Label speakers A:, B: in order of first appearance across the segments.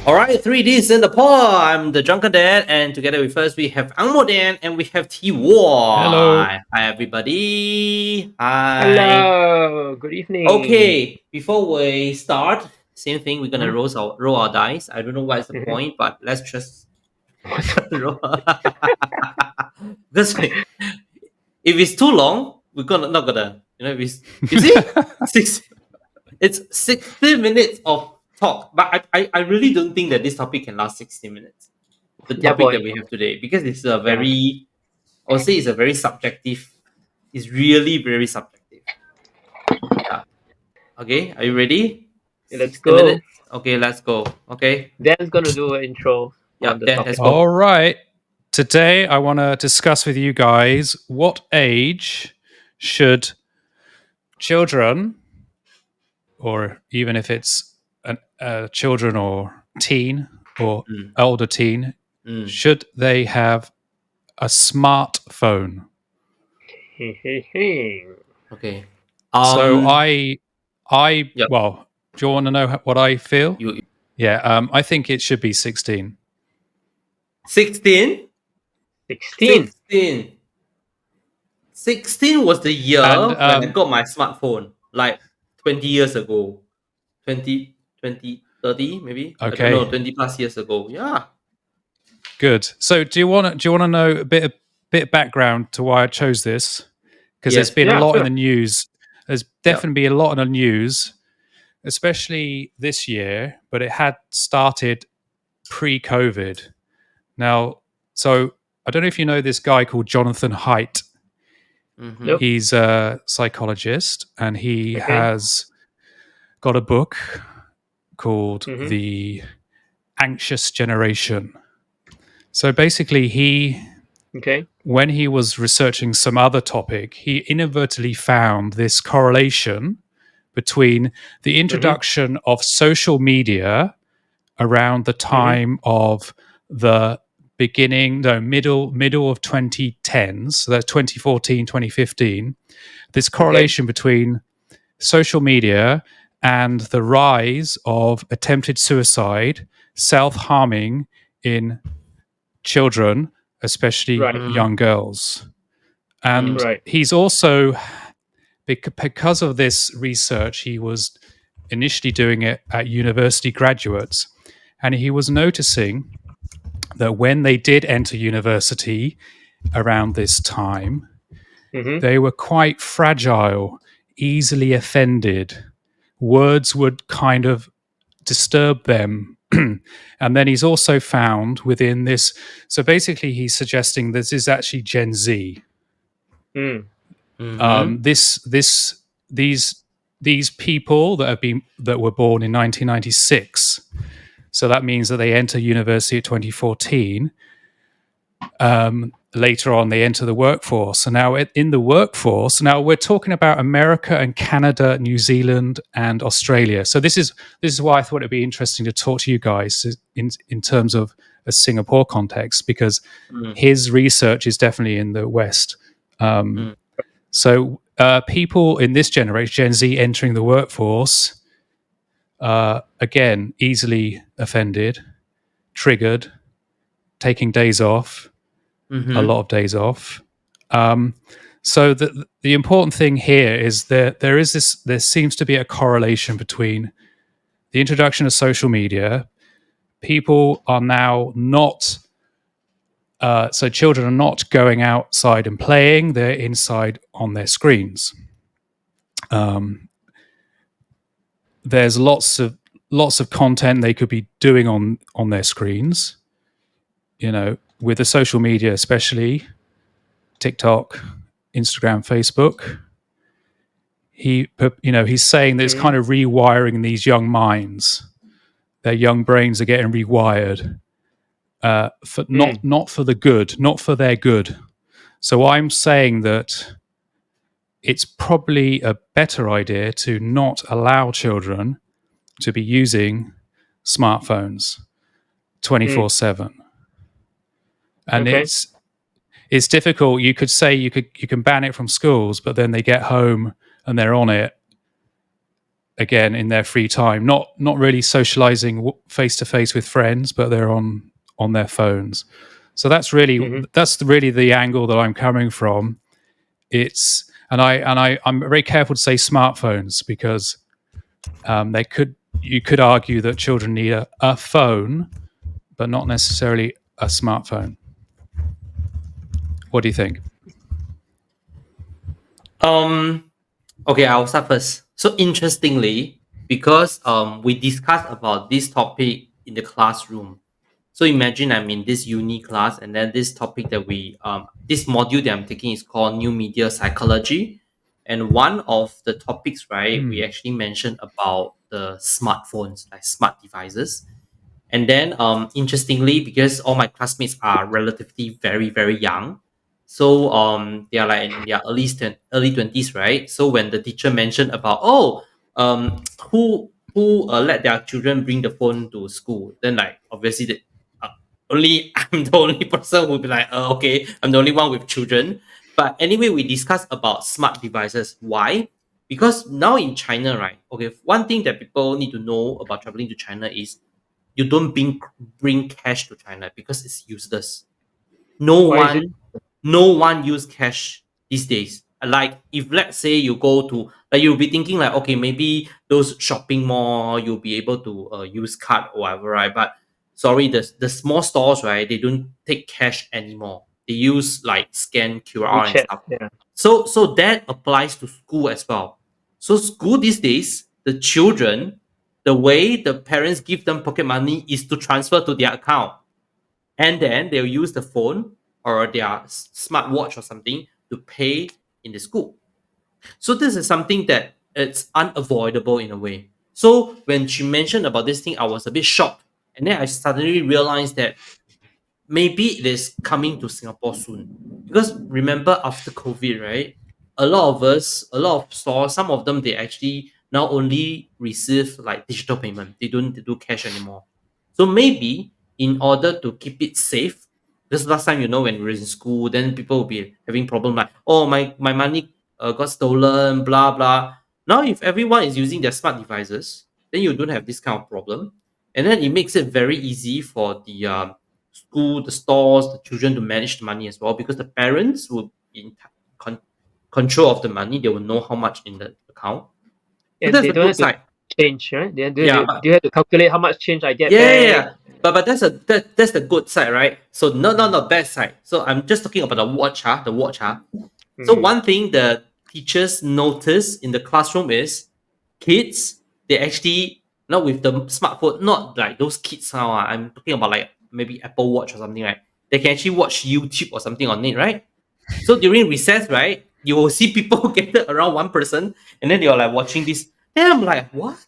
A: All right, 3Ds in the pod. I'm the Drunken Dad, and together with us we have Angmo Dan and we have T War.
B: Hello.
A: Hi, everybody. Hi.
C: Hello, good evening.
A: Okay, before we start, same thing. We're gonna
C: Hmm?
A: roll our dice. I don't know what's the
C: Mhm.
A: point, but let's just roll. Because if it's too long, we're not gonna. If it's, you see, six. It's 60 minutes of talk, but I really don't think that this topic can last 60 minutes. The
C: Yeah,
A: topic
C: boy.
A: that we have today, because it's a very, I would say it's a very subjective, it's really very subjective. Yeah. Okay, are you ready?
C: Let's
A: 60
C: go.
A: minutes? Okay, let's go. Okay.
C: Dan's gonna do an intro
A: Yeah,
C: on the
A: Dan,
C: topic.
A: let's go.
B: All right. Today, I want to discuss with you guys what age should children, or even if it's children or teen or
A: Mm,
B: older teen,
A: mm.
B: should they have a smartphone?
A: Okay.
B: So
A: Yep.
B: well, do you want to know what I feel?
A: You
B: Yeah, I think it should be 16.
A: 16?
C: 16.
A: 16. 16 was the year
B: And
A: when I got my smartphone, like 20 years ago. 20, 30 maybe. I don't know,
B: okay,
A: 20 plus years ago. Yeah.
B: good. So do you want to know a bit background to why I chose this? Because there's
A: Yes.
B: been a
C: Yeah,
B: lot in
C: sure.
B: the news. There's definitely been a lot in the news, especially this year, but it had started pre-COVID. Now, so I don't know if you know this guy called Jonathan Haidt.
A: Mm-hmm.
C: Nope.
B: He's a psychologist and he
C: Okay.
B: has got a book called
C: Mhm.
B: The Anxious Generation. So basically,
C: Okay.
B: when he was researching some other topic, he inadvertently found this correlation between the introduction of social media around the time of the middle of 2010s, so that's 2014, 2015, this correlation between social media and the rise of attempted suicide, self-harming in children, especially
C: Right.
A: Mm-hmm.
B: young girls. And
C: Right.
B: he's also, because of this research, he was initially doing it at university graduates, and he was noticing that when they did enter university around this time,
C: Mhm.
B: they were quite fragile, easily offended. Words would kind of disturb them. And then he's also found within this, so basically he's suggesting this is actually Gen Z.
C: Mm.
A: Mm-hmm.
B: These people that were born in 1996, so that means that they enter university at 2014. Later on, they enter the workforce. So now in the workforce, now we're talking about America and Canada, New Zealand and Australia. So this is why I thought it'd be interesting to talk to you guys in terms of a Singapore context, because his research is definitely in the West. So people in this generation, Gen Z, entering the workforce, again, easily offended, triggered, taking days off, a lot of days off. So the important thing here is that there seems to be a correlation between the introduction of social media. People are now not, so children are not going outside and playing; they're inside on their screens. There's lots of content they could be doing on their screens. With the social media, especially TikTok, Instagram, Facebook. He's saying that it's kind of rewiring these young minds. Their young brains are getting rewired for not for the good, not for their good. So I'm saying that it's probably a better idea to not allow children to be using smartphones 24/7. And it's difficult. You could say you can ban it from schools, but then they get home and they're on it again in their free time, not really socializing face to face with friends, but they're on their phones. So that's really the angle that I'm coming from. It's I'm very careful to say smartphones because you could argue that children need a phone, but not necessarily a smartphone. What do you think?
A: Okay, I'll start first. So interestingly, because we discussed about this topic in the classroom. So imagine I'm in this uni class, and then this topic that this module that I'm taking is called New Media Psychology. And one of the topics, right, we actually mentioned about the smartphones, like smart devices. And then interestingly, because all my classmates are relatively very, very young, so they are like in their early 20s, right? So when the teacher mentioned about who let their children bring the phone to school, then like obviously only I'm the only person who will be like, okay, I'm the only one with children. But anyway, we discussed about smart devices. Why? Because now in China, right? Okay, one thing that people need to know about traveling to China is you don't bring cash to China because it's useless. No
C: Why is it?
A: one no one use cash these days. Like if let's say you go to like you'll be thinking like okay maybe those shopping mall you'll be able to use card or whatever, right? But sorry, the small stores, right, they don't take cash anymore. They use like scan QR and
C: WeChat.
A: stuff.
C: Yeah.
A: So that applies to school as well. So school these days, the children, the way the parents give them pocket money is to transfer to their account, and then they'll use the phone or their smart watch or something to pay in the school. So this is something that it's unavoidable in a way. So when she mentioned about this thing, I was a bit shocked, and then I suddenly realized that maybe it is coming to Singapore soon. Because remember after COVID, right? A lot of us, a lot of stores, some of them they actually now only receive like digital payment. They don't do cash anymore. So maybe in order to keep it safe, because last time when we were in school, then people will be having problem like, oh my money got stolen, blah blah. Now if everyone is using their smart devices, then you don't have this kind of problem, and then it makes it very easy for the school, the stores, the children to manage the money as well because the parents will be in control of the money. They will know how much in the account. So
C: And
A: that's
C: they
A: the
C: don't
A: good
C: have to
A: side.
C: change, right?
A: Yeah,
C: Do you have to calculate how much change I get
A: yeah,
C: back?
A: yeah. But that's the good side, right? So no bad side. So I'm just talking about the watch, the watch, So
C: Mhm.
A: one thing the teachers notice in the classroom is kids, they actually not with the smartphone, not like those kids now. I'm talking about like maybe Apple Watch or something, right? They can actually watch YouTube or something on it, right? So during recess, right, you will see people gathered around one person, and then they are like watching this. Then I'm like, what?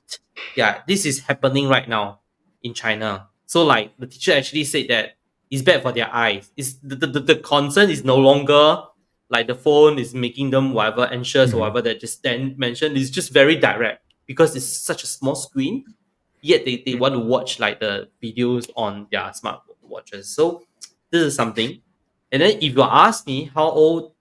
A: Yeah, this is happening right now in China. So like the teacher actually said that it's bad for their eyes. It's the concern is no longer like the phone is making them whatever anxious or whatever that just then mentioned. It's just very direct because it's such a small screen. Yet they want to watch like the videos on their smart watches. So this is something. And then if you ask me how old,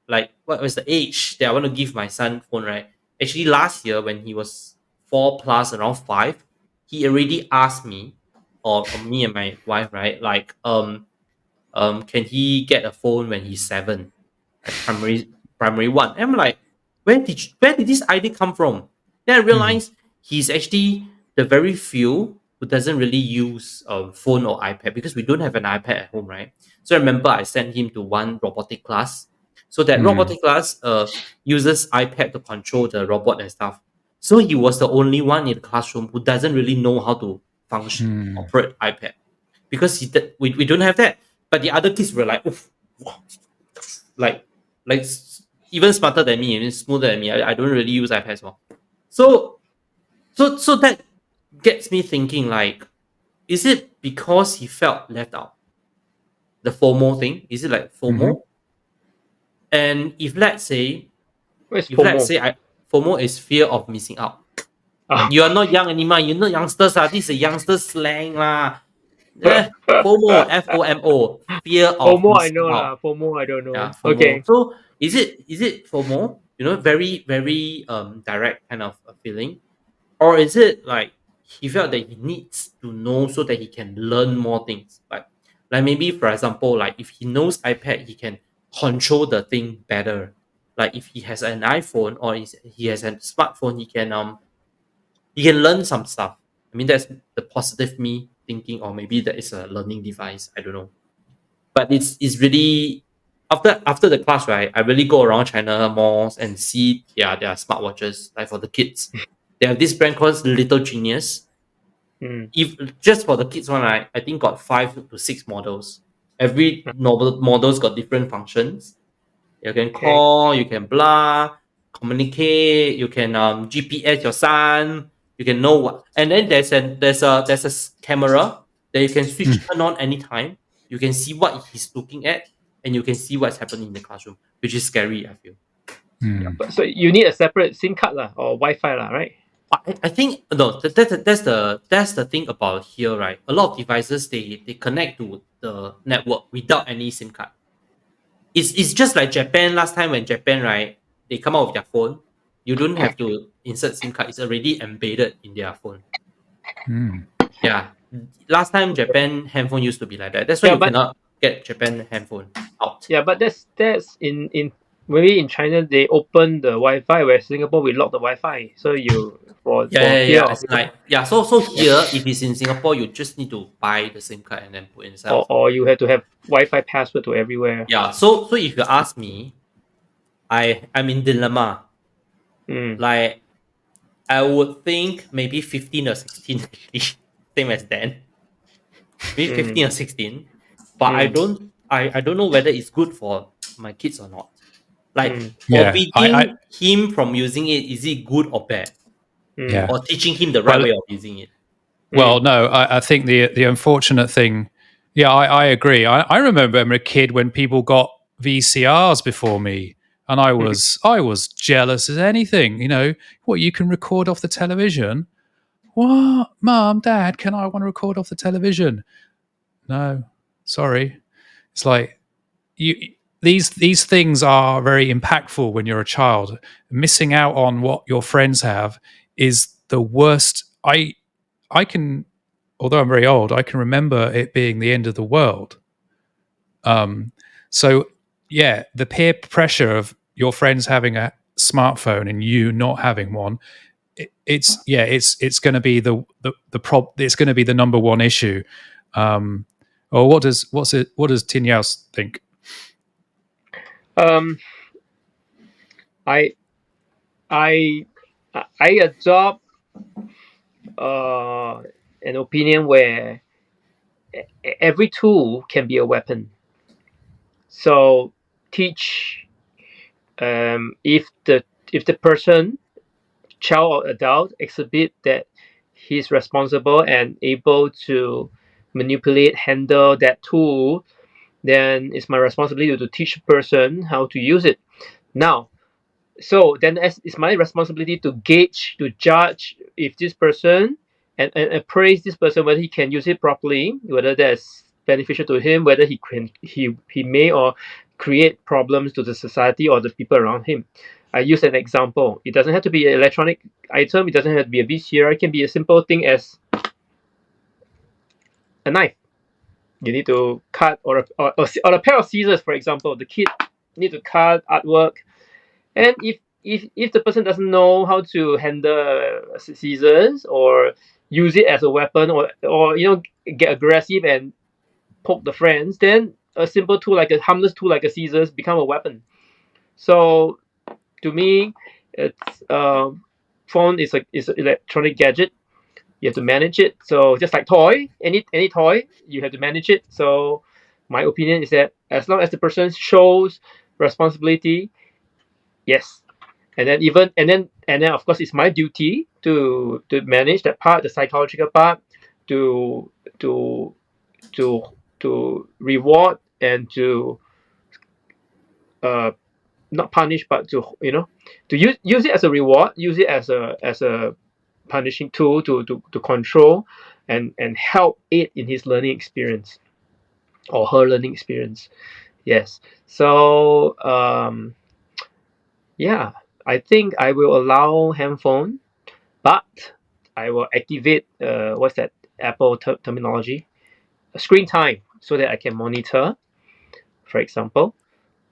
A: like what was the age that I want to give my son phone, right? Actually, last year when he was 4 plus, around 5, he already asked me, or me and my wife, right? Like, can he get a phone when he's 7, like primary 1? And I'm like, where did this idea come from? Then I realized he's actually the very few who doesn't really use a phone or iPad because we don't have an iPad at home, right? So I remember I sent him to one robotic class. So that robotic class uses iPad to control the robot and stuff. So he was the only one in the classroom who doesn't really know how to function operate iPad because we don't have that. But the other kids were like, oof, wow, like even smarter than me, even smoother than me. I don't really use iPads well. So that gets me thinking like, is it because he felt left out? The FOMO thing? Is it like FOMO? And
C: Where's
A: if let's
C: FOMO?
A: say FOMO is fear of missing out.
C: Ah.
A: You are not young anymore. You're not youngsters. This is a youngster slang. Eh, FOMO, FOMO, fear of
C: FOMO I
A: missing
C: know
A: out.
C: lah. FOMO I don't
A: Yeah,
C: know.
A: FOMO.
C: Okay.
A: So is it FOMO? Very very direct kind of a feeling. or is it like he felt that he needs to know so that he can learn more things? Like maybe for example, like if he knows iPad, he can control the thing better. Like if he has an iPhone or he has a smartphone, he can learn some stuff. I mean, that's the positive me thinking, or maybe that is a learning device. I don't know. But it's really after the class, right? I really go around China malls and see their smartwatches like for the kids. They have this brand called Little Genius. If just for the kids one, right, I think got 5 to 6 models. Every models got different functions. You can call, you can blah, communicate, you can GPS your son, you can know what, and then there's a camera that you can switch turn on anytime. You can see what he's looking at, and you can see what's happening in the classroom, which is scary. I feel.
C: But so you need a separate SIM card lah, or Wi-Fi lah, right?
A: I think no, that's the thing about here, right? A lot of devices they connect to the network without any SIM card. It's just like Japan last time when Japan, right, they come out with their phone. You don't have to insert SIM card. It's already embedded in their phone. Yeah. Last time Japan handphone used to be like that. That's why
C: Yeah,
A: you
C: but-
A: cannot get Japan handphone out.
C: Yeah, but that's in maybe in China they open the Wi-Fi, where Singapore we lock the Wi-Fi. So you for fear
A: Yeah.
C: of
A: It's like so here if it's in Singapore, you just need to buy the SIM card and then put inside.
C: or you have to have Wi-Fi password to everywhere.
A: Yeah. So if you ask me, I'm in dilemma. Like I would think maybe 15 or 16 same as Dan. Maybe 15 or 16. But I don't know whether it's good for my kids or not. Like
B: Yeah,
A: forbidding him from using it, is it good or bad?
B: Yeah.
A: Or teaching him the right
B: Well,
A: way of using it?
B: Well, no, I think the unfortunate thing, I agree. I remember I'm a kid when people got VCRs before me, and I was jealous as anything. You know, what, you can record off the television? What, Mum, Dad? I want to record off the television? No, sorry. It's like these things are very impactful when you're a child. Missing out on what your friends have is the worst. I can, although I'm very old, I can remember it being the end of the world. So yeah, the peer pressure of your friends having a smartphone and you not having one, it's going to be it's going to be the number one issue. Or what does Tin Yaos think?
C: I adopt an opinion where every tool can be a weapon. So teach if the person, child or adult, exhibit that he's responsible and able to manipulate, handle that tool, then it's my responsibility to teach the person how to use it. Now, so then it's my responsibility to gauge, to judge if this person and appraise this person whether he can use it properly, whether that's beneficial to him, whether he may or create problems to the society or the people around him. I use an example. It doesn't have to be an electronic item. It doesn't have to be a VCR. It can be a simple thing as a knife. You need to cut, or a pair of scissors, for example. The kid need to cut artwork, and if the person doesn't know how to handle scissors or use it as a weapon, or get aggressive and poke the friends, then a simple tool, like a harmless tool like a scissors, become a weapon. So to me, it's phone is an electronic gadget. You have to manage it. So just like toy, any toy, you have to manage it. So my opinion is that as long as the person shows responsibility, yes. And then of course it's my duty to manage that part, the psychological part, to reward and to not punish, but to use it as a reward, use it as a punishing tool to control and help aid in his learning experience or her learning experience. Yes. So yeah, I think I will allow handphone, but I will activate what's that Apple terminology, screen time, so that I can monitor, for example.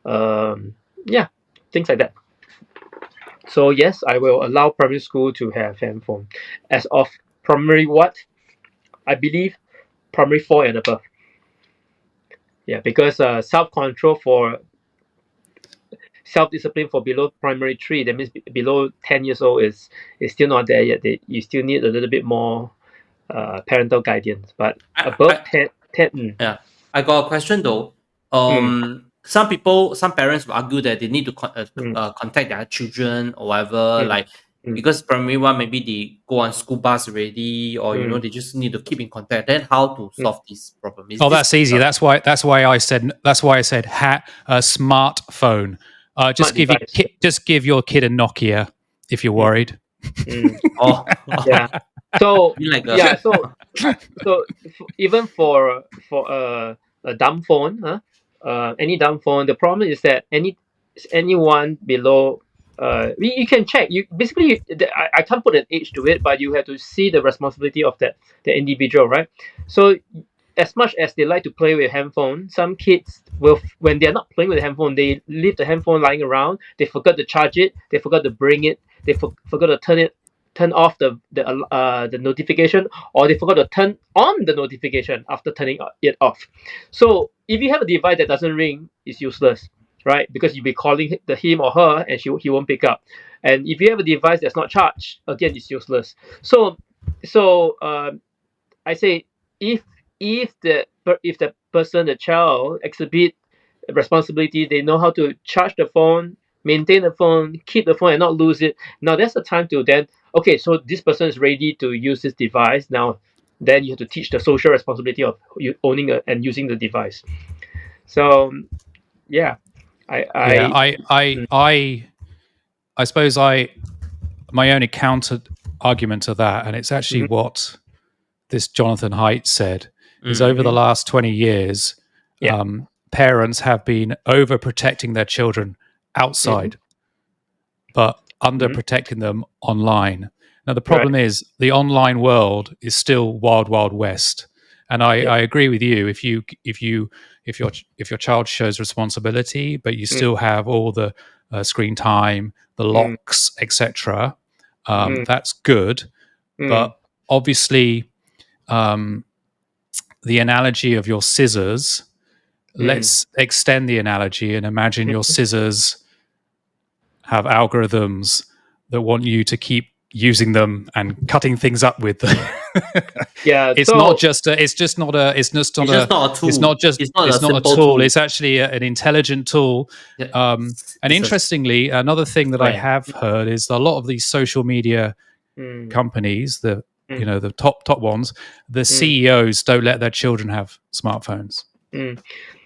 C: Yeah, things like that. So yes, I will allow primary school to have handphone. As of primary what? I believe primary 4 and above. Yeah, because self-control for self-discipline for below primary 3, that means below 10 years old is still not there yet. You still need a little bit more parental guidance. But above
A: I,
C: 10.
A: yeah, I got a question though.
C: Mm,
A: Some parents will argue that they need to
C: mm,
A: contact their children or whatever,
C: mm,
A: like
C: mm,
A: because primary one maybe they go on school bus already, or
C: mm,
A: they just need to keep in contact. Then how to
C: mm.
A: solve this problem? Is
B: Oh,
A: this
B: that's easy. That's why I said smartphone.
C: Smart device.
B: Just give your kid a Nokia if you're
C: Mm,
B: worried.
C: mm.
A: oh
C: Yeah. So
A: you like
C: yeah. So even for a dumb phone, any dumb phone, the problem is that anyone below, you can check. You basically, I can't put an age to it, but you have to see the responsibility of the individual, right? So as much as they like to play with handphone, some kids will, when they're not playing with the handphone, they leave the handphone lying around. They forgot to charge it. They forgot to bring it. They forgot to turn off the notification, or they forgot to turn on the notification after turning it off. So if you have a device that doesn't ring, it's useless, right? Because you'll be calling him or her, and he won't pick up. And if you have a device that's not charged, again, it's useless. So I say, if the person, the child, exhibit responsibility, they know how to charge the phone, maintain the phone, keep the phone, and not lose it. Now that's the time to then, okay, so this person is ready to use this device. Now then you have to teach the social responsibility of you owning and using the device. So yeah,
B: Yeah,
C: I
B: I suppose my only counter argument to that, and it's actually
C: Mhm,
B: what this Jonathan Haidt said, is
A: mm,
B: over the
C: mhm.
B: last 20 years,
C: Yeah.
B: parents have been overprotecting their children
C: Mhm,
B: outside, but
C: mhm.
B: underprotecting them online. Now, the
C: Right.
B: problem is the online world is still wild, wild west. And
C: Yeah.
B: I agree with you. If your child shows responsibility, but you
C: Mm,
B: still have all the screen time, the
C: mm,
B: locks, etc.,
C: mm,
B: that's good.
C: mm,
B: But obviously, um, the analogy of your scissors,
C: mm,
B: let's extend the analogy and imagine your
C: mm.
B: scissors have algorithms that want you to keep using them and cutting things up with them.
C: Yeah.
B: It's not just a, it's just not a it's just not
A: it's just
B: a
A: not a
B: it's
A: tool.
B: not just
A: It's not a
B: it's not a
A: simple
B: tool.
A: tool.
B: It's actually an intelligent tool.
A: Yeah,
B: And
A: it's a
B: interestingly, another thing that I
A: right.
B: have heard is a lot of these social media
C: Mm,
B: companies,
C: mm,
B: the top ones, the
C: mm,
B: CEOs don't let their children have smartphones
C: mm.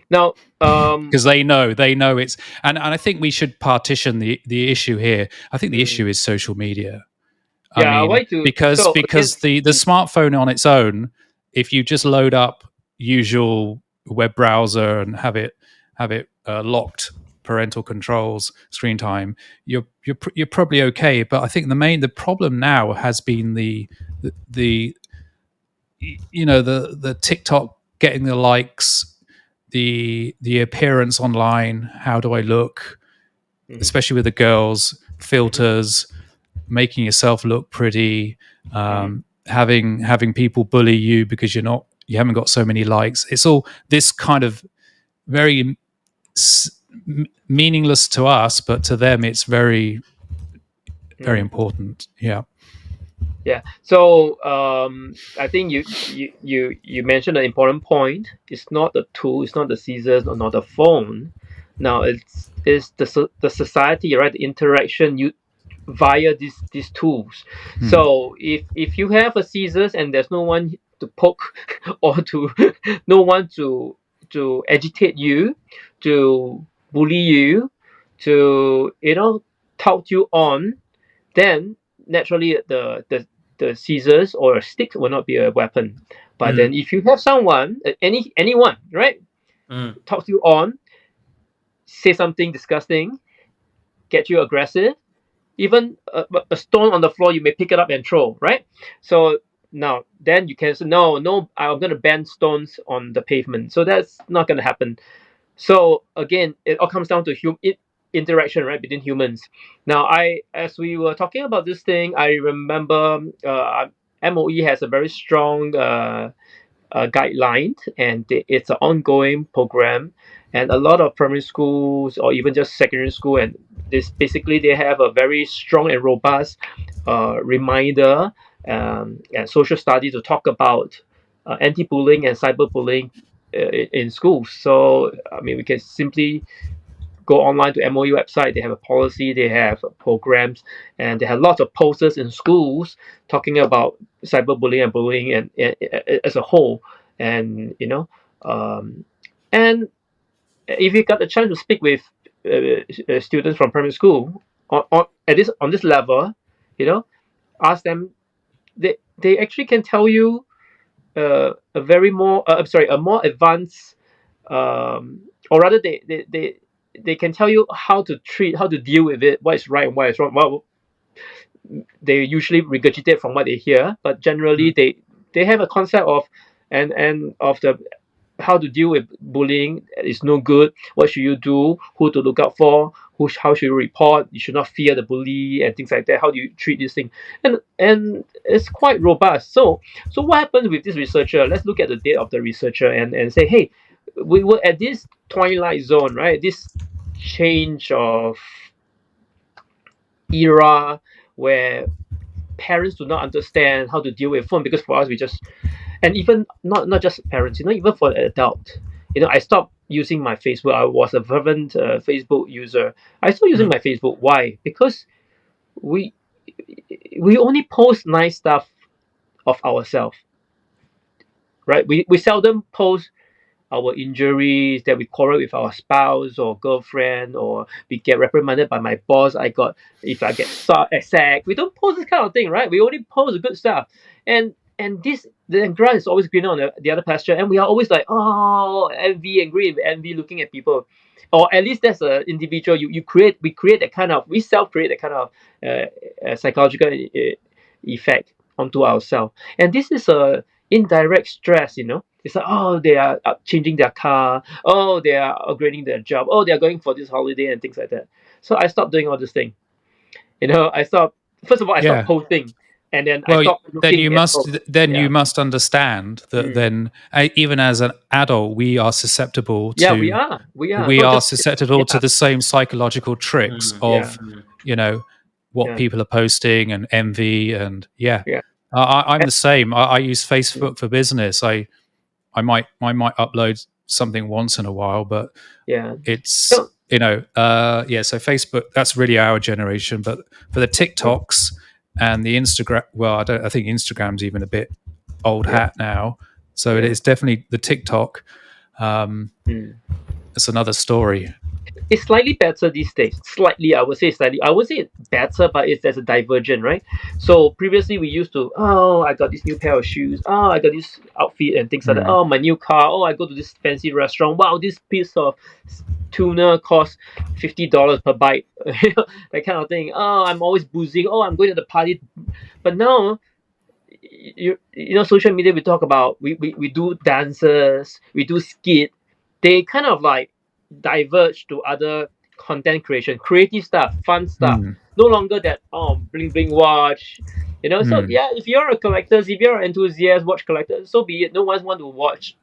C: Now,
B: because they know it's and I think we should partition the issue here. I think the issue
C: mm.
B: is social media. I
C: Yeah, I
B: mean,
C: want to.
B: because
C: So again,
B: because the smartphone on its own, if you just load up usual web browser and have it locked parental controls, screen time, you're probably okay. But I think the problem now has been the the TikTok getting the likes, the appearance online. How do I look?
C: mm,
B: Especially with the girls,
C: mhm,
B: filters, making yourself look pretty,
C: mhm,
B: having people bully you because you haven't got so many likes. It's all this kind of very meaningless to us, but to them it's very, very
C: mm.
B: important. Yeah.
C: Yeah. So I think you mentioned an important point. It's not the tool. It's not the scissors, or not the phone. Now it's the society, right? The interaction you via these tools.
B: Hmm.
C: So if you have a scissors and there's no one to poke or to no one to agitate you, to bully you, to talk you on, then naturally the scissors or a stick will not be a weapon. But then
A: Mm,
C: if you have someone, anyone, right,
A: mm,
C: talks you on, say something disgusting, get you aggressive, even a stone on the floor, you may pick it up and throw, right? So now then you can say no, I'm going to ban stones on the pavement. So that's not going to happen. So again, it all comes down to interaction, right, between humans. Now, as we were talking about this thing, I remember MOE has a very strong guideline, and it's an ongoing program, and a lot of primary schools or even just secondary school, and this basically they have a very strong and robust reminder and social study to talk about anti-bullying and cyberbullying in schools. So I mean, we can simply go online to MOE website. They have a policy, they have programs, and they have lots of posters in schools talking about cyberbullying and bullying and as a whole. And and if you got a chance to speak with students from primary school on this level, ask them. They actually can tell you a more advanced, or rather they can tell you how to deal with it, what is right and what is wrong. Well, they usually regurgitate from what they hear, but generally they have a concept of and of the how to deal with bullying is no good. What should you do? Who to look out for? How should you report? You should not fear the bully and things like that. How do you treat this thing? And it's quite robust. So what happened with this researcher? Let's look at the date of the researcher and say, hey, we were at this twilight zone, right? This change of era where parents do not understand how to deal with phone, because for us we just, and even not just parents, even for an adult, I stopped using my Facebook. I was a fervent Facebook user. I stopped using my Facebook. Why? Because we only post nice stuff of ourselves, right? We seldom post our injuries, that we quarrel with our spouse or girlfriend, or we get reprimanded by my boss. If I get sacked, we don't post this kind of thing, right? We only post the good stuff, and the grass is always greener on the other pasture, and we are always like, oh, envy and greed, envy, looking at people, or at least that's an individual. We self create that kind of psychological effect onto ourselves, and this is a indirect stress. It's like, oh, they are changing their car. Oh, they are upgrading their job. Oh, they are going for this holiday and things like that. So I stopped doing all this thing. I stopped. First of all, I stopped posting, and then I stopped looking.
B: You must understand that then, even as an adult, we are susceptible to.
C: Yeah, we are.
B: We are susceptible to the same psychological tricks of, what people are posting and envy and I'm the same. I use Facebook for business. I might upload something once in a while, but it's so Facebook, that's really our generation. But for the TikToks and the Instagram, well, I think Instagram's even a bit old hat now. So it is definitely the TikTok. It's another story.
C: It's slightly better these days. Slightly, I would say slightly. I would say it's better, but there's a divergent, right? So previously we used to, I got this new pair of shoes. Oh, I got this outfit and things like that. Oh, my new car. Oh, I go to this fancy restaurant. Wow, this piece of tuna costs $50 per bite. That kind of thing. Oh, I'm always boozing. Oh, I'm going to the party. But now, social media, we talk about, we do dances, we do skit. They kind of like diverge to other content creation, creative stuff, fun stuff. No longer that bling bling watch, So if you're a collector, if you're an enthusiast, watch collector, so be it. No one wants to watch,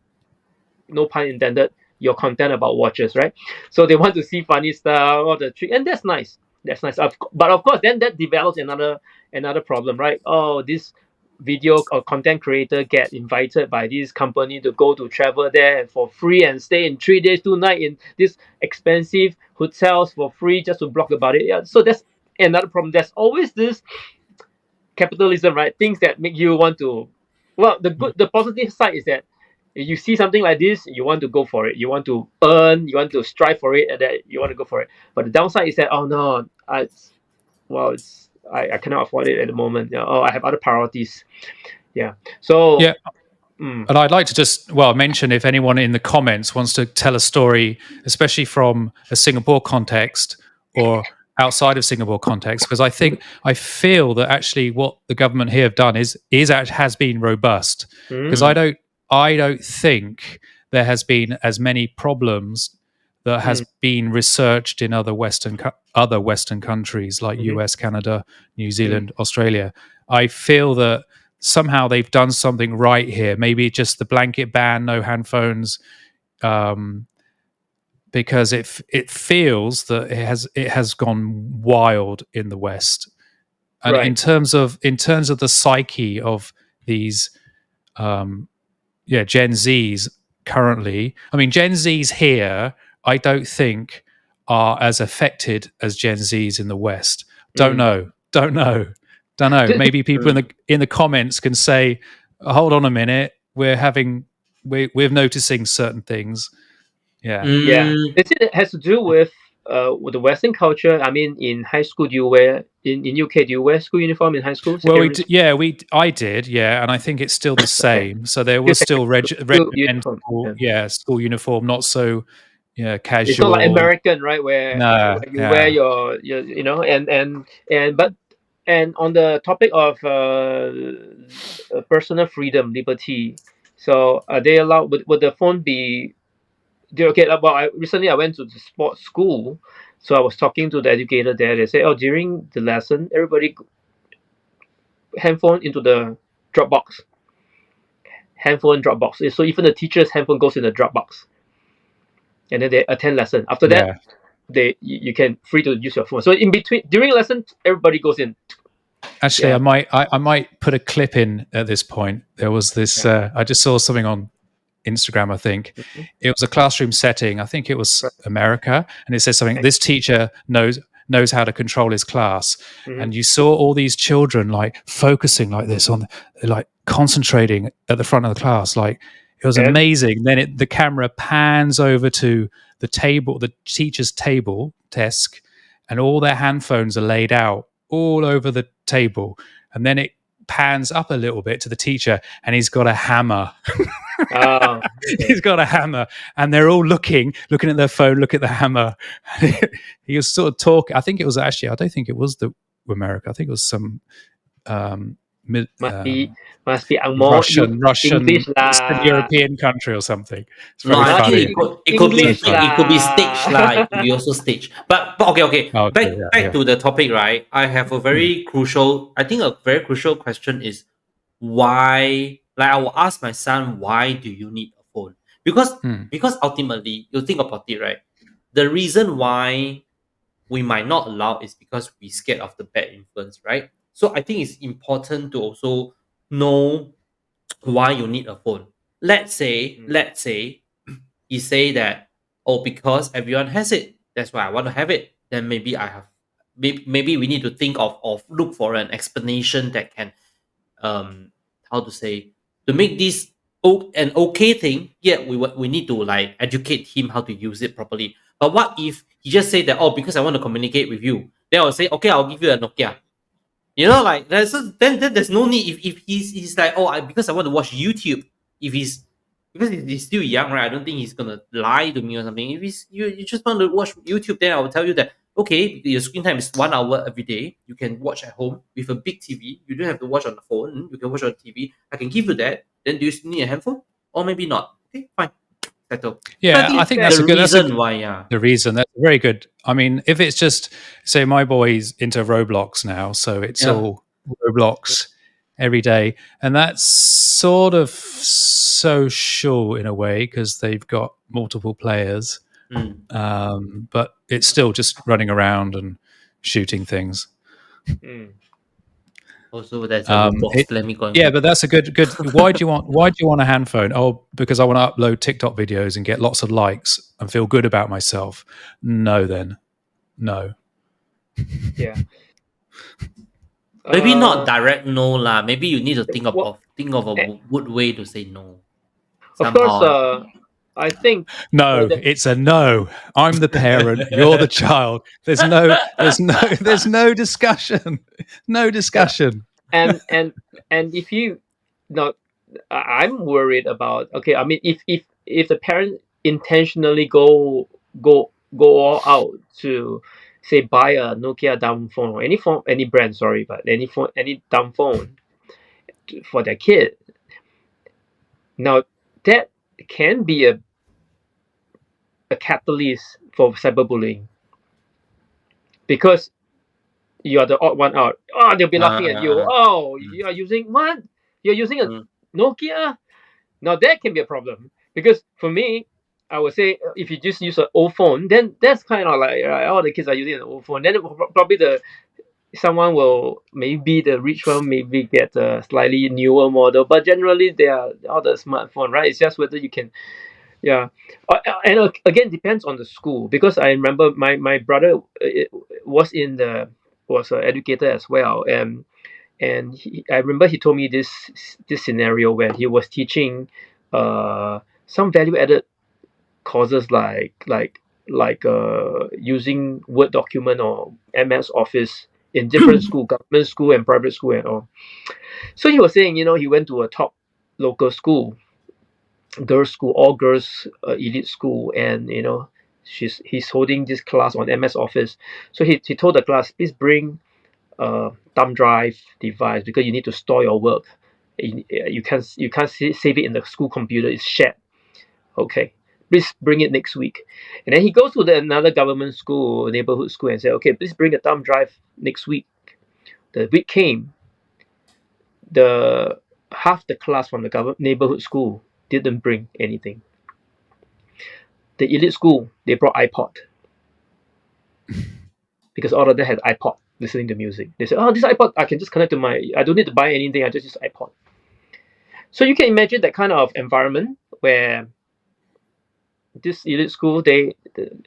C: no pun intended, your content about watches, right? So they want to see funny stuff, all the trick, and that's nice. That's nice. But of course, then that develops another problem, right? Oh, this video or content creator get invited by this company to go to travel there for free and stay in 3 days 2 nights in this expensive hotels for free just to blog about it. Yeah, so that's another problem. There's always this capitalism, right? Things that make you want to. Well, the positive side is that you see something like this, you want to go for it. You want to earn. You want to strive for it, and that you want to go for it. But the downside is that, oh no, I cannot afford it at the moment. I have other priorities. Yeah. So
B: and I'd like to just mention, if anyone in the comments wants to tell a story, especially from a Singapore context or outside of Singapore context, because I feel that actually what the government here have done has been robust, because I don't think there has been as many problems that has been researched in other Western countries like US, Canada, New Zealand, Australia. I feel that somehow they've done something right here. Maybe just the blanket ban, no handphones, because it feels that it has gone wild in the West. And
C: Right.
B: in terms of the psyche of these Gen Zs currently, I mean, Gen Zs here, I don't think are as affected as Gen Zs in the West. Don't know. Maybe people in the comments can say, hold on a minute, we're noticing certain things. Yeah.
C: Yeah, it has to do with the Western culture. I mean, in high school, do you wear in UK? Do you wear school uniform in high school?
B: Well, I did, and I think it's still the same. So there was still
C: uniform.
B: regimental, school uniform, not so casual.
C: It's not like American, right? Where you wear your and on the topic of personal freedom, liberty. So are they allowed? Would the phone be? Okay, well, recently I went to the sports school, so I was talking to the educator there. They say, during the lesson, everybody handphone into the Dropbox. Handphone Dropbox. So even the teacher's handphone goes in the Dropbox, and then they attend lesson. After that, you can free to use your phone. So in between, during lesson, everybody goes in.
B: Actually, I might put a clip in at this point. There was this. I just saw something on Instagram, I think. It was a classroom setting. I think it was America, and it says something. This teacher knows how to control his class, and you saw all these children like focusing like this on, like concentrating at the front of the class. Like it was amazing. Then the camera pans over to the table, the teacher's table desk, and all their handphones are laid out all over the table, and then it pans up a little bit to the teacher, and he's got a hammer. He's got a hammer, and they're all looking at their phone, look at the hammer. He was sort of talking. I think it was actually, I don't think it was America. I think it was some
C: must be
B: Russian
C: English
B: Eastern European country or something. It's
A: No,
B: very
A: I
B: funny.
A: think it could be staged, like it could be also staged. But okay. Back to the topic, right? I have a very crucial. I think a very crucial question is why. Like I will ask my son, why do you need a phone? Because ultimately, you think about it, right? The reason why we might not allow is because we're scared of the bad influence, right? So I think it's important to also know why you need a phone. Let's say you say that, because everyone has it, that's why I want to have it. Then maybe I have, maybe we need to think of look for an explanation that can, how to say, to make this an okay thing. Yeah, we need to like educate him how to use it properly. But what if he just say that, because I want to communicate with you, then I'll say, okay, I'll give you a Nokia. Like then there's no need. If he's like, because I want to watch YouTube. Because he's still young, right? I don't think he's gonna lie to me or something. If you just want to watch YouTube, then I will tell you that, okay, your screen time is 1 hour every day. You can watch at home with a big TV. You don't have to watch on the phone. You can watch on TV. I can give you that. Then do you still need a handphone? Or maybe not. Okay, fine. Settle.
B: Yeah, I think that's
A: the
B: a good
A: reason why. Yeah,
B: the reason, that's very good. I mean, if it's just, say, my boy's into Roblox now, so it's all Roblox every day, and that's sort of social in a way because they've got multiple players, but it's still just running around and shooting things.
A: Also, that's a Roblox. Let me go.
B: But that's a good. Why do you want a handphone? Oh, because I want to upload TikTok videos and get lots of likes and feel good about myself. No, then no.
C: Yeah.
A: Maybe not direct no lah. Maybe you need to think of a good way to say no.
C: Of course, I think
B: no. It's a no. I'm the parent. You're the child. There's no discussion. No discussion.
C: And if you I'm worried about. Okay, I mean, if the parent intentionally go all out to say buy a Nokia dumb phone or any brand, sorry, but any dumb phone for their kid. Now that can be a catalyst for cyberbullying, because you are the odd one out. Oh, they'll be laughing at you. Oh, you are using what? You're using a Nokia? Now that can be a problem, because for me, I would say if you just use an old phone, then that's kind of like all the kids are using an old phone. Then probably someone will, maybe the rich one maybe get a slightly newer model, but generally they are all the smartphone, right? It's just whether you can, yeah. And again, depends on the school, because I remember my brother was an educator as well, and I remember he told me this scenario where he was teaching some value added courses like using Word document or MS Office in different school, government school and private school and all. So he was saying, he went to a top local school, girls school, all girls elite school, and he's holding this class on MS Office. So he told the class, please bring a thumb drive device, because you need to store your work. You can't save it in the school computer, it's shared. Okay, please bring it next week. And then he goes to another government school, neighborhood school, and said, okay, please bring a thumb drive next week. The week came, the half the class from the neighborhood school didn't bring anything. The elite school, they brought iPod, because all of them had iPod listening to music. They said, oh, this iPod, I can just connect to I don't need to buy anything, I just use iPod. So you can imagine that kind of environment where this elite school,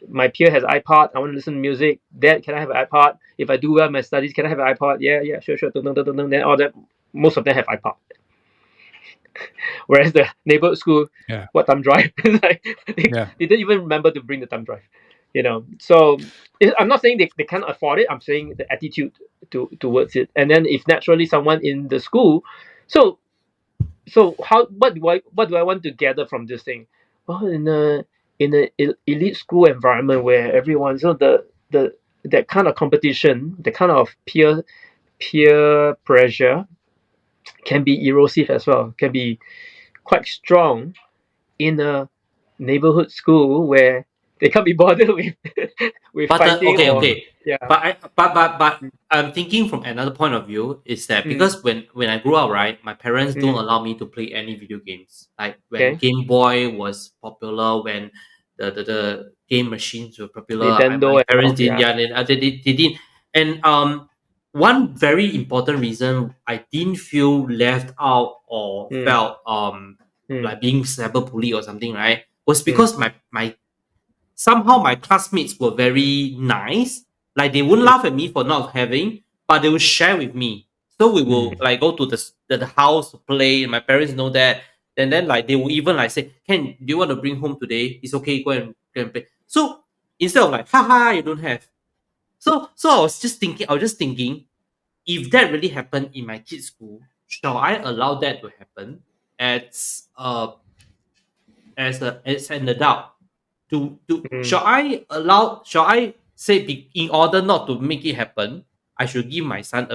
C: my peer has iPod, I want to listen to music. Dad, can I have an iPod? If I do well in my studies, can I have an iPod? Yeah, sure. Then all that, most of them have iPod. Whereas the neighborhood school, what thumb drive? They didn't even remember to bring the thumb drive. So I'm not saying they can't afford it. I'm saying the attitude towards it. And then if naturally someone in the school, so what do I want to gather from this thing? Well, in a elite school environment where everyone, so that kind of competition, the kind of peer pressure can be erosive as well, can be quite strong in a neighborhood school where they can't be bothered with fighting.
A: Okay.
C: Yeah.
A: But I'm thinking from another point of view is that because when I grew up, right, my parents don't allow me to play any video games. Like when Game Boy was popular, when the game machines were popular,
C: Nintendo
A: my parents
C: and
A: didn't. Yeah, they didn't. And one very important reason I didn't feel left out or felt like being cyberbullied or something, right, was because my somehow my classmates were very nice. Like they wouldn't laugh at me for not having, but they would share with me. So we will like go to the house to play. My parents know that. And then like they will even like say, Ken, do you want to bring home today? It's okay, go and play. So instead of like, haha, you don't have. So I was just thinking, if that really happened in my kid's school, shall I allow that to happen as as an adult? Shall I say in order not to make it happen, I should give my son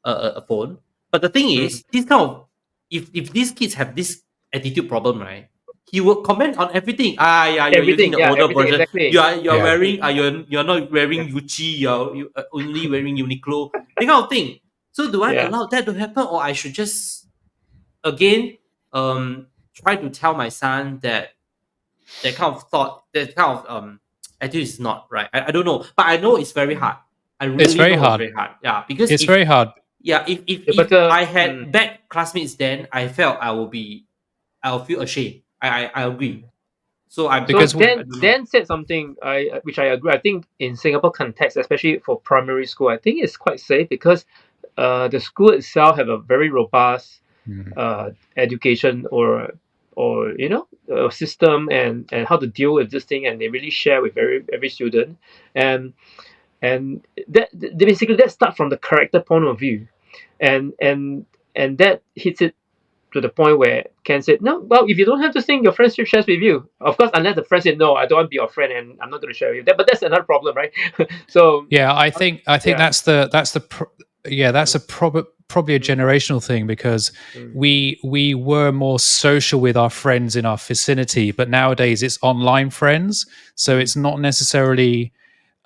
A: a phone? But the thing is, this kind of if these kids have this attitude problem, right? He will comment on everything. Yeah, you're using the older version.
C: Exactly.
A: You're wearing you're not wearing Gucci. You're only wearing Uniqlo. That kind of thing. So do I allow that to happen, or I should just again try to tell my son that kind of thought, that kind of attitude is not right. I don't know, but I know it's very hard. I really
B: It's very
A: know
B: hard.
A: it's very hard. Yeah, because
B: It's very hard.
A: Yeah, if I had bad classmates, then I felt I'll feel ashamed. I agree. So I
C: So
A: because
C: Dan said something which I agree. I think in Singapore context, especially for primary school, I think it's quite safe because the school itself have a very robust education or system and how to deal with this thing, and they really share with every student, and that basically that start from the character point of view, and that hits it to the point where Ken said, no, well, if you don't have this thing, your friends should share with you. Of course, unless the friend said, no, I don't want to be your friend and I'm not going to share with you. But that's another problem, right? So
B: Yeah, I think
C: yeah.
B: that's probably a generational thing, because we were more social with our friends in our vicinity, but nowadays it's online friends, so it's not necessarily.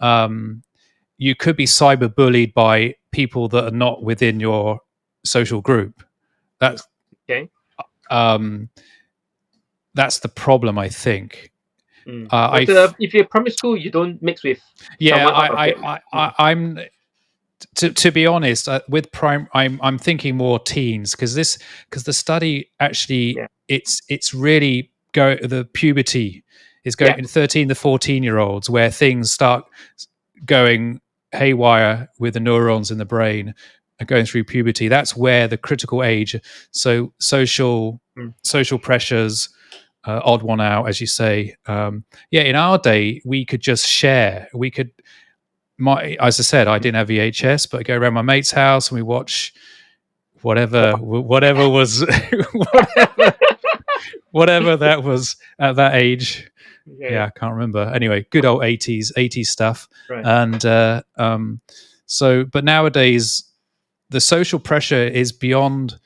B: You could be cyberbullied by people that are not within your social group. That's
C: Okay.
B: that's the problem, I think.
C: But if you're primary school, you don't mix with someone out of it.
B: I'm to be honest, with prime, I'm thinking more teens, because the study actually it's really the puberty is going 13 to 14-year-olds, where things start going haywire with the neurons in the brain going through puberty. That's where the critical age. So social pressures. Odd one out, as you say. In our day, we could just share. We could, as I said, I didn't have VHS, but I go around my mate's house and we watch whatever was, whatever that was at that age. Yeah, I can't remember. Anyway, good old 80s stuff.
C: Right.
B: And but nowadays, the social pressure is beyond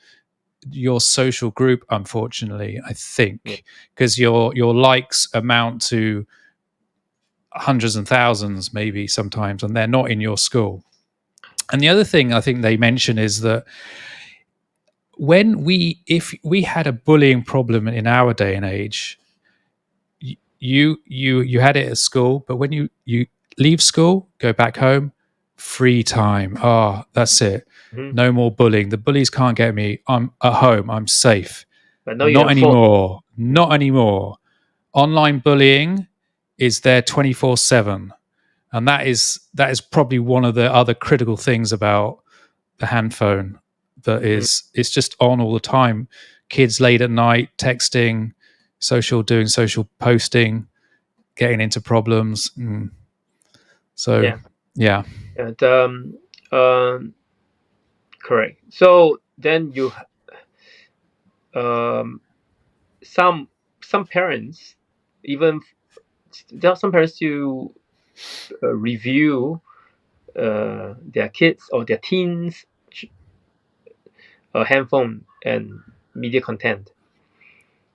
B: your social group, unfortunately, I think, because your likes amount to hundreds and thousands maybe sometimes, and they're not in your school. And the other thing I think they mention is that if we had a bullying problem in our day and age, you had it at school, but when you leave school, go back home, free time. That's it. No more bullying. The bullies can't get me. I'm at home. I'm safe.
C: But no,
B: not anymore. Not anymore. Online bullying is there 24/7, and that is probably one of the other critical things about the handphone. That is, it's just on all the time. Kids late at night texting, doing social posting, getting into problems. So yeah.
C: And correct. So then you some parents, even there are some parents to review their kids or their teens handphone and media content.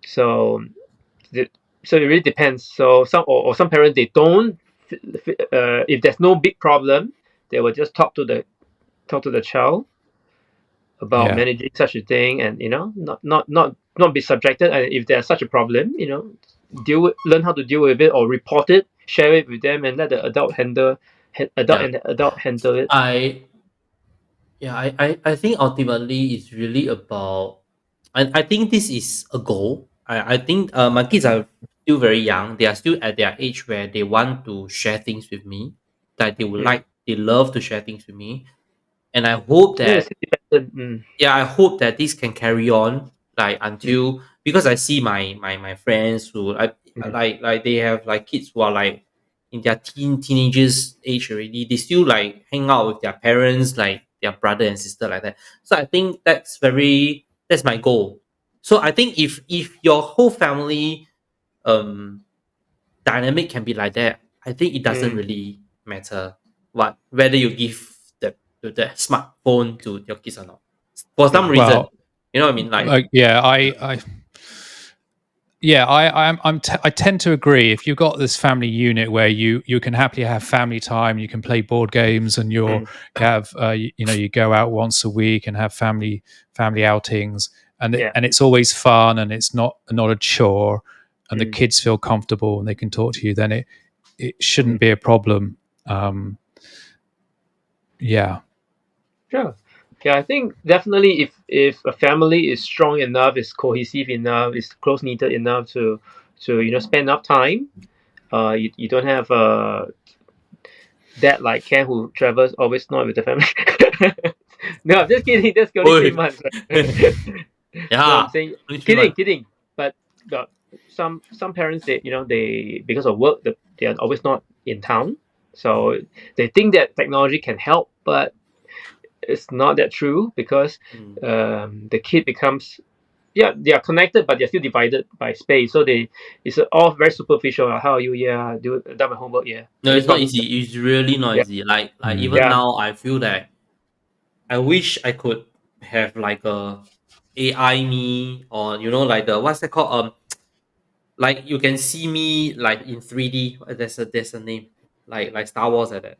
C: So it really depends. So some parents, they don't. If there's no big problem, they will just talk to the child about managing such a thing, and not be subjected. And if there's such a problem, learn how to deal with it, or report it, share it with them, and let the adult handle it.
A: I think ultimately it's really about. I think this is a goal. I think my kids are still very young. They are still at their age where they want to share things with me. That they love to share things with me, and I hope that I hope that this can carry on until, because I see my friends who like they have like kids who are like in their teenagers age already. They still like hang out with their parents, like their brother and sister, like that. So I think that's my goal. So I think if your whole family dynamic can be like that, I think it doesn't really matter whether you give the smartphone to your kids or not. For some reason,
B: Well,
A: you know what I mean?
B: I tend to agree. If you've got this family unit where you can happily have family time, you can play board games, and you go out once a week and have family outings, and it's always fun, and it's not a chore, and the kids feel comfortable and they can talk to you, then it shouldn't be a problem.
C: Sure. Yeah, I think definitely if a family is strong enough, is cohesive enough, is close knitted enough to spend enough time, you don't have dad like Ken who travels always not with the family. No, I'm just kidding. That's only 3 months.
A: Yeah,
C: no, I'm saying kidding. But some parents, they because of work, they are always not in town, so they think that technology can help, but it's not that true, because the kid becomes, they are connected, but they're still divided by space. So it's all very superficial. How are you? Yeah, done my homework. Yeah.
A: No,
C: And
A: it's
C: it's
A: not
C: not.
A: easy. It's really not
C: Yeah.
A: easy. Like
B: Mm.
A: even
C: Yeah.
A: now, I feel that I wish I could have like a AI me, or like the what's that called, like you can see me like in 3D. There's a name, like Star Wars like that.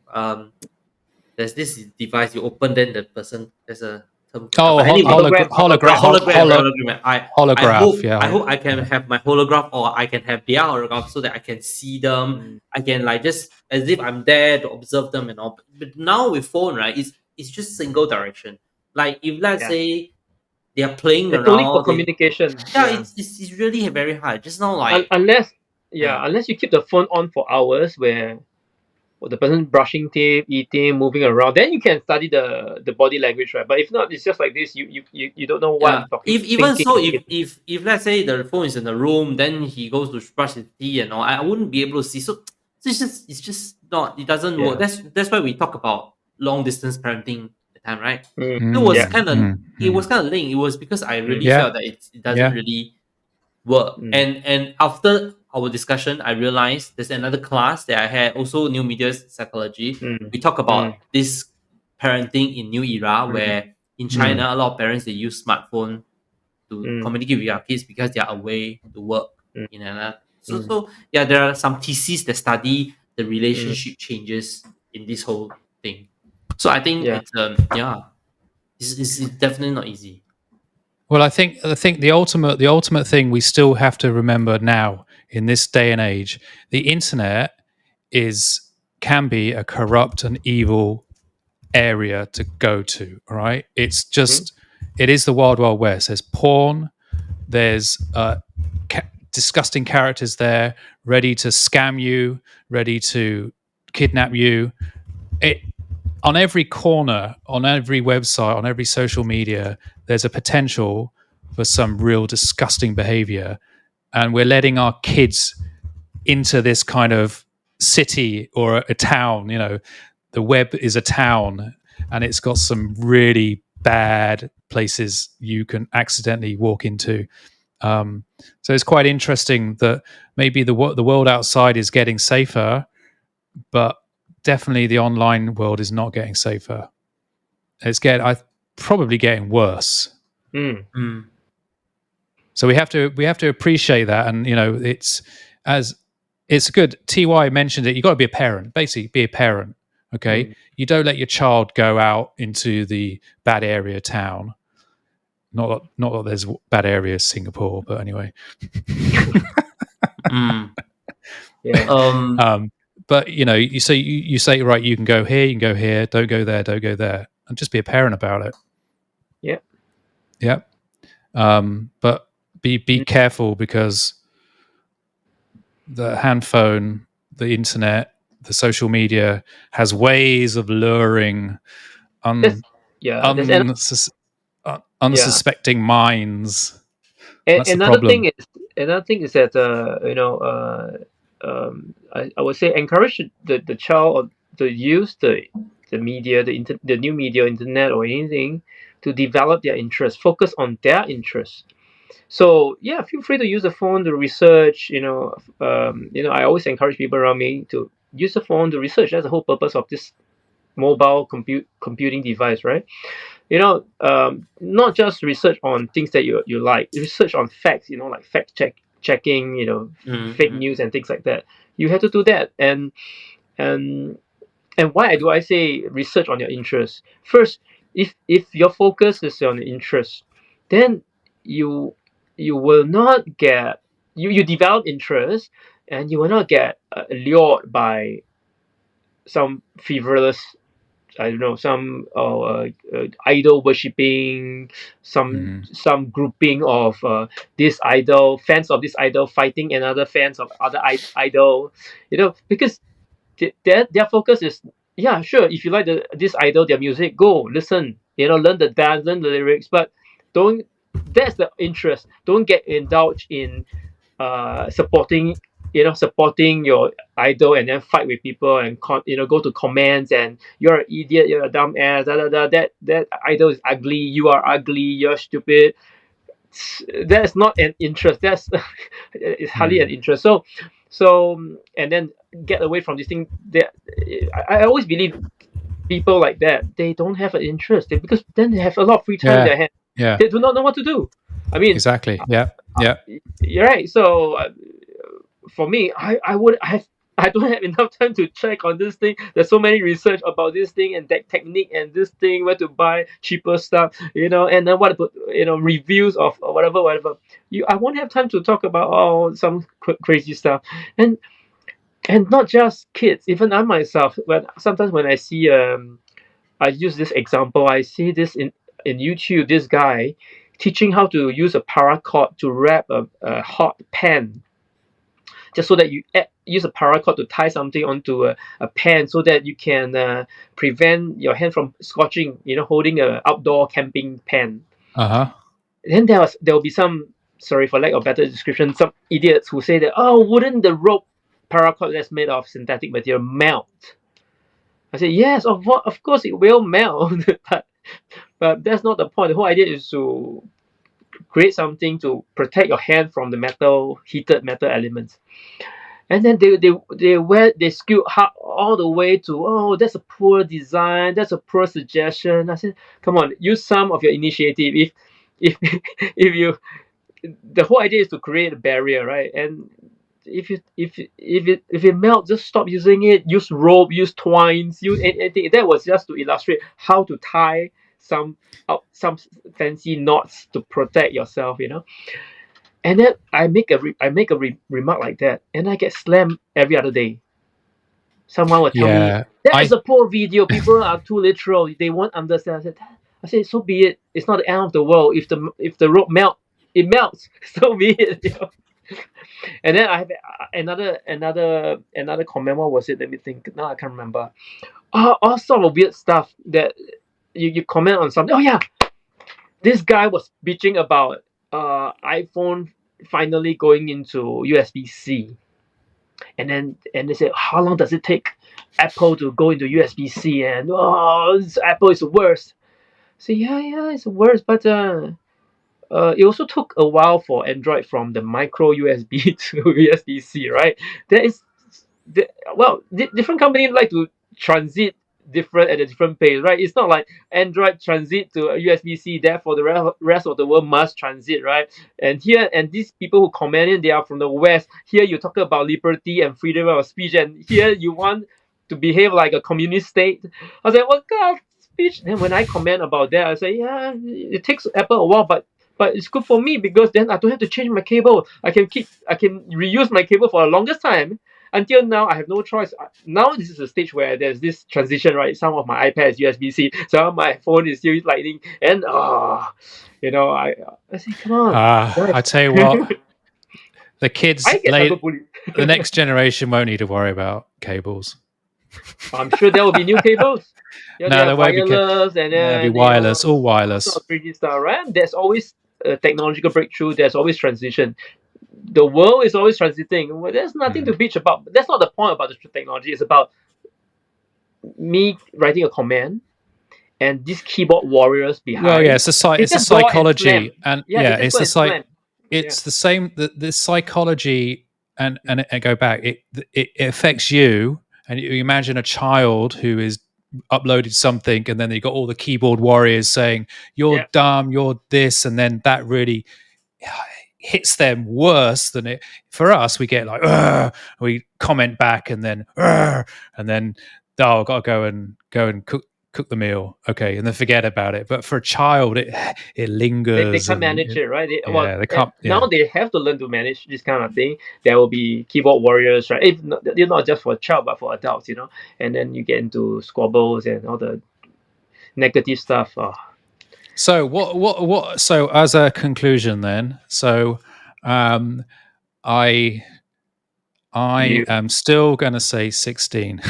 A: There's this device you open, then the person, there's a term for that.
B: Oh,
A: But anyway,
C: Hologram. Hologram.
A: hologram. I
B: holograph.
A: hope
B: Yeah.
A: I hope I can have my holograph, or I can have their holograph, so that I can see them.
C: Mm.
A: I can like just as if I'm there to observe them and all. But now with phone, right, it's just single direction. Like if let's
C: Yeah.
A: say they are playing
C: It's only for
A: around,
C: communication.
A: yeah,
C: Yeah.
A: it's really very hard. Just now, like
C: Unless
A: yeah,
C: unless you keep the phone on for hours, where the person brushing teeth, eating, moving around, then you can study the body language, right? But if not, it's just like this. You don't know what
A: yeah.
C: I'm talking,
A: If even
C: thinking.
A: so, if let's say the phone is in the room, then he goes to brush his teeth and all, I wouldn't be able to see. So it's just not. It doesn't work.
C: Yeah.
A: That's why we talk about long distance parenting at the time, right?
C: Mm.
A: It was
C: Yeah.
A: kind of
B: Mm.
A: it was kind of linked. It was because I really
B: Yeah.
A: felt that it doesn't
B: Yeah.
A: really work.
C: Mm.
A: And after our discussion, I realized there's another class that I had, also new media psychology.
C: Mm.
A: We talk about this parenting in new era,
C: Mm.
A: where in China a lot of parents, they use smartphone to
C: Mm.
A: communicate with their kids because they are away to work
C: Mm.
A: in another.
C: Mm.
A: So yeah, there are some theses that study the
C: Mm.
A: relationship changes in this whole thing. So I think
C: Yeah.
A: it's definitely not easy.
B: Well, I think the ultimate thing we still have to remember now in this day and age, the internet can be a corrupt and evil area to go to. All right, it's just it is the wild wild west. There's porn, there's disgusting characters there, ready to scam you, ready to kidnap you. On every corner, on every website, on every social media, there's a potential for some real disgusting behavior. And we're letting our kids into this kind of city or a town. The web is a town, and it's got some really bad places you can accidentally walk into. So it's quite interesting that maybe the world outside is getting safer, but definitely the online world is not getting safer. It's probably getting worse.
C: Mm.
A: Mm.
B: So we have to appreciate that, and it's good. Ty mentioned it. You got to be a parent. Basically, be a parent. Okay, you don't let your child go out into the bad area town. Not that there's bad areas Singapore, but anyway.
C: Yeah.
B: But you say right, you can go here, you can go here, don't go there, and just be a parent about it. Yeah. But be careful, because the handphone, the internet, the social media has ways of luring unsuspecting minds. That's the problem.
C: Another thing is that I would say encourage the child to use the media, the new media, internet or anything, to develop their interest, focus on their interest. So yeah, feel free to use the phone to research. I always encourage people around me to use the phone to research. That's the whole purpose of this mobile computing device, right? Not just research on things that you like. Research on facts. Like checking. Fake news and things like that. You have to do that. And why do I say research on your interest? First, if your focus is on interest, then you will not get you develop interest, and you will not get lured by some frivolous, I don't know, some idol worshipping, some grouping of this idol, fans of this idol fighting another fans of other idol, because their focus is, yeah, sure, if you like this idol, their music, go listen, learn the dance, learn the lyrics, but that's the interest. Don't get indulged in supporting your idol, and then fight with people and go to comments and you're an idiot, you're a dumb ass, da, da, da, that idol is ugly, you are ugly, you're stupid. that's not an interest. That's it's hardly an interest. And then get away from this thing. I always believe people like that, they don't have an interest because then they have a lot of free time in their hand.
B: Yeah.
C: They do not know what to do. I mean,
B: Exactly. Yeah. Yeah.
C: you're right. So for me, I don't have enough time to check on this thing. There's so many research about this thing and that technique and this thing, where to buy cheaper stuff, and then what about reviews of whatever. I won't have time to talk about some crazy stuff, and not just kids. Even I myself, sometimes when I see I use this example. I see this in YouTube. This guy teaching how to use a paracord to wrap a hot pan, just so that you use a paracord to tie something onto a pan, so that you can prevent your hand from scorching. Holding a outdoor camping pan. Then there will be some, sorry for lack of better description, some idiots who say that, wouldn't the rope paracord that's made of synthetic material melt? I say, yes, of course it will melt, but that's not the point. The whole idea is to create something to protect your hand from the heated metal elements. And then they skew all the way to, that's a poor design, that's a poor suggestion. I said, come on, use some of your initiative. If the whole idea is to create a barrier, right? And if it melts, just stop using it. Use rope, use twines, use anything. That was just to illustrate how to tie some fancy knots to protect yourself, And then I make a remark like that, and I get slammed every other day. Someone will tell me that is a poor video. People are too literal. They won't understand. I said, so be it. It's not the end of the world. If the rope melts, it melts. So be it. And then I have another comment. What was it? Let me think. Now I can't remember. All sort of weird stuff that you comment on something. Oh yeah, this guy was bitching about iPhone finally going into USB-C, and they said, how long does it take Apple to go into USB-C? And Apple is the worst. So yeah, it's the worst, but it also took a while for Android from the micro USB to USB-C, right? Different companies like to transit different at a different pace, right? It's not like Android transit to USB-C, therefore the rest of the world must transit, right? And these people who comment, they are from the West. Here you talk about liberty and freedom of speech, and here you want to behave like a communist state. I was like, what kind of speech? Then when I comment about that, I say, yeah, it takes Apple a while, but it's good for me because then I don't have to change my cable. I can reuse my cable for the longest time. Until now, I have no choice. Now this is a stage where there's this transition, right? Some of my iPad is USB-C, some of my phone is still Lightning, and I say, come on.
B: I tell you what, the kids, the next generation won't need to worry about cables.
C: I'm sure there will be new cables.
B: No, there won't be wireless, and then there'll be wireless, all wireless.
C: 3G stuff, right? There's always a technological breakthrough. There's always transition. The world is always transiting. Well, there's nothing to bitch about. But that's not the point about the technology. It's about me writing a command and these keyboard warriors behind.
B: Well, yeah, it's a psychology, and it's the same. The psychology and go back. It affects you, and you imagine a child who is uploaded something, and then you got all the keyboard warriors saying you're dumb, you're this, and then that really hits them worse than it. For us, we get like we comment back, and then I've got to go and cook the meal, okay, and then forget about it. But for a child, it lingers.
C: They can't manage it, right? They can't. Now they have to learn to manage this kind of thing. There will be keyboard warriors, right? They're not just for a child, but for adults, And then you get into squabbles and all the negative stuff.
B: So what? So as a conclusion, then, I am still going to say 16.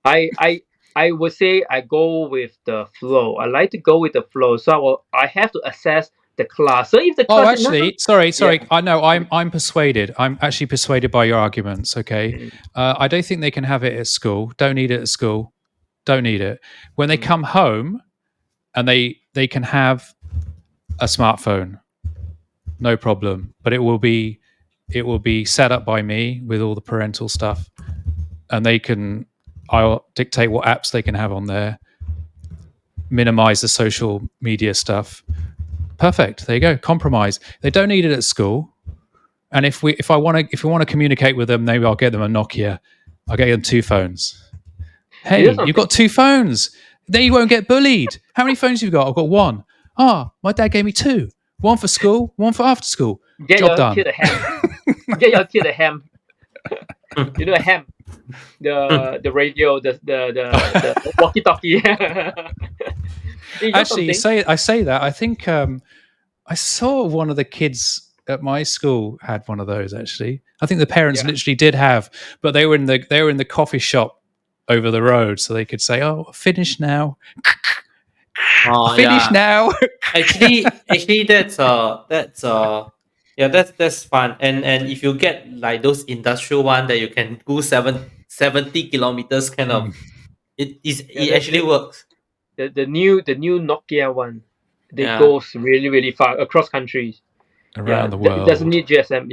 C: I would say I go with the flow. I like to go with the flow, so I have to assess the class. So if the class
B: sorry. Yeah. I know I'm persuaded. I'm actually persuaded by your arguments. Okay, I don't think they can have it at school. Don't need it at school. Don't need it when they come home. and they can have a smartphone, no problem. But it will be set up by me with all the parental stuff, and I'll dictate what apps they can have on there, minimize the social media stuff. Perfect. There you go. Compromise. They don't need it at school. And if we want to communicate with them, maybe I'll get them a Nokia. I'll get them 2 phones. Hey, you've got 2 phones. Then you won't get bullied. How many phones have you got? I've got 1. My dad gave me 2. 1 for school, 1 for after school.
C: Get
B: Job
C: your
B: done.
C: kid a ham. Get your kid a ham. You know, a ham. The radio, the walkie-talkie.
B: Actually, I say that. I think I saw one of the kids at my school had one of those. Actually, I think the parents literally did have, but they were in the coffee shop over the road, so they could say, "Oh, finish now." Finish now.
A: actually, that's fun. And if you get like those industrial one that you can go 70 kilometers, kind of, it actually works.
C: The new Nokia one, they goes really, really far across countries.
B: Around the world.
C: It doesn't need GSM.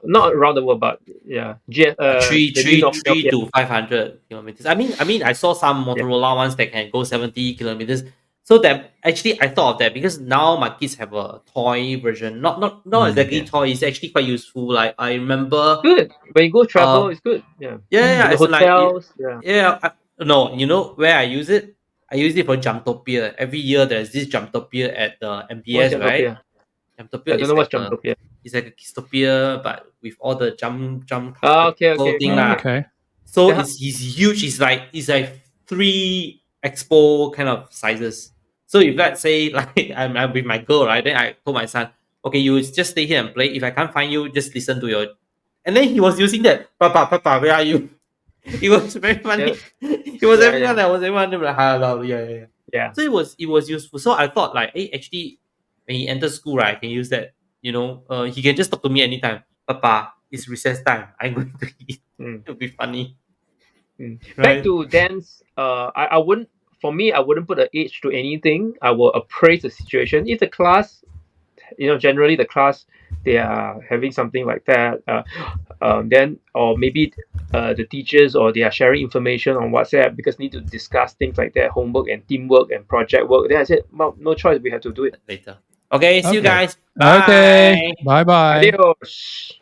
C: Not around the world, but
A: 3 to 500 kilometers. I mean, I saw some Motorola ones that can go 70 kilometers. So that actually, I thought of that because now my kids have a toy version. Not exactly toy. It's actually quite useful. Like I remember,
C: good when you go travel, it's good.
A: The
C: it's hotels.
A: No, you know where I use it? I use it for Jumptopia. Every year there's this Jumptopia at the MBS, right? Jumptopia.
C: I don't know what's Jumptopia.
A: It's like a Kistopia, but with all the jump.
C: Okay.
B: Okay.
A: So it's huge. It's like 3 Expo kind of sizes. So if let's say like I'm with my girl, right? Then I told my son, okay, you just stay here and play. If I can't find you, just listen to your. And then he was using that. Papa, where are you? It was very funny. It was everyone that was everyone like, hello, yeah. So it was useful. So I thought like, hey, actually, when he enters school, right, I can use that. You know, he can just talk to me anytime. Papa, it's recess time. I'm going to eat. It'll be funny.
C: Right? Back to Dan's. I wouldn't. For me, I wouldn't put an age to anything. I will appraise the situation. If the class, generally the class, they are having something like that, then or maybe the teachers or they are sharing information on WhatsApp because need to discuss things like that, homework and teamwork and project work. Then I said, well, no choice, we have to do it
A: later. Okay, see you guys.
B: Bye. Okay, bye.
C: Adios.